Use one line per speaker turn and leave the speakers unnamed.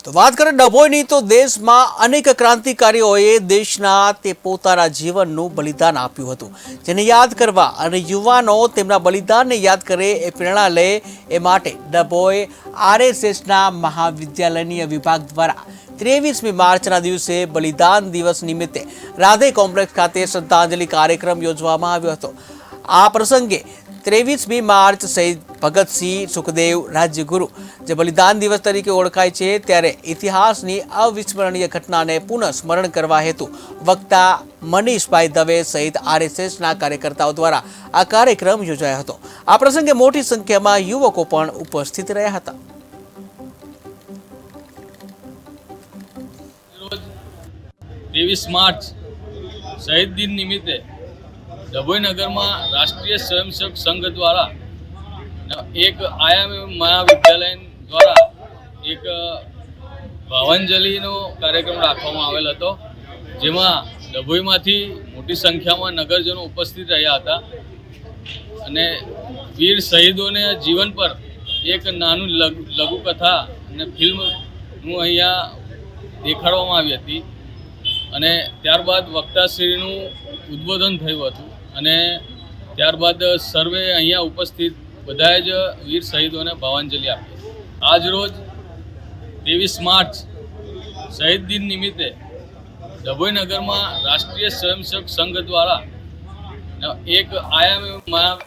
તો વાત કરીએ ડભોઈની તો દેશમાં અનેક ક્રાંતિકારીઓએ દેશના તે પોતાના જીવનનું બલિદાન આપ્યું હતું, જેને યાદ કરવા અને યુવાનો તેમના બલિદાનને યાદ કરે એ પ્રેરણા લે એ માટે ડભોઈ આરએસએસના મહાવિદ્યાલયનીય વિભાગ દ્વારા 23મી માર્ચના દિવસે બલિદાન દિવસ નિમિત્તે રાધે કોમ્પ્લેક્સ ખાતે શ્રદ્ધાંજલિ કાર્યક્રમ યોજવામાં આવ્યો હતો। આ પ્રસંગે 23મી માર્ચ શહીદ ભગતસિંહ સુખદેવ રાજ્યગુરુ જે બલિદાન દિવસ તરીકે ઓળખાય છે, ત્યારે ઇતિહાસની અવિસ્મરણીય ઘટનાને પુનઃ સ્મરણ કરવા હેતુ વક્તા મનીષભાઈ દવે સહિત આરએસએસના કાર્યકર્તાઓ દ્વારા આ કાર્યક્રમ યોજાયો હતો। આ પ્રસંગે મોટી સંખ્યામાં યુવકો પણ ઉપસ્થિત રહ્યા હતા।
23 માર્ચ शहीद दिन निमित्ते डभोई नगर में राष्ट्रीय स्वयंसेवक संघ द्वारा एक आयामी महाविद्यालय द्वारा एक भावांजलि कार्यक्रम राखवामां आवेल हतो, जेमां डभोई मांथी मोटी संख्या में नगरजनों उपस्थित रह्या हता अने वीर शहीदोने जीवन पर एक नानु लघुकथा अने फिल्मनुं अहींया देखाडवामां आवी हती અને ત્યારબાદ વક્તાશ્રીનું ઉદ્બોધન થયું હતું અને ત્યારબાદ સર્વે અહીંયા ઉપસ્થિત બધાએ જ વીર શહીદોને ભાવાંજલિ આપી। આજ રોજ 23 માર્ચ શહીદ દિન નિમિત્તે ડભોઈ નગરમાં રાષ્ટ્રીય સ્વયંસેવક સંઘ દ્વારા એક આયામી